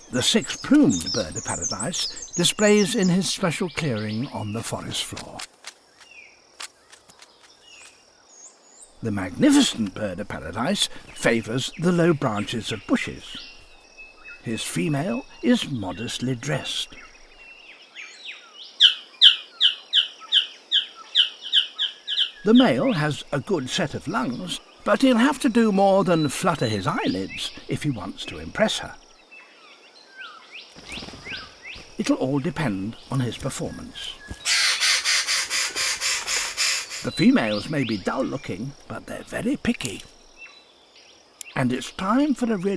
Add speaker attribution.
Speaker 1: The six-plumed bird of paradise displays in his special clearing on the forest floor. The magnificent bird of paradise favours the low branches of bushes. His female is modestly dressed. The male has a good set of lungs, but he'll have to do more than flutter his eyelids if he wants to impress her. It'll all depend on his performance. The females may be dull-looking, but they're very picky. And it's time for a really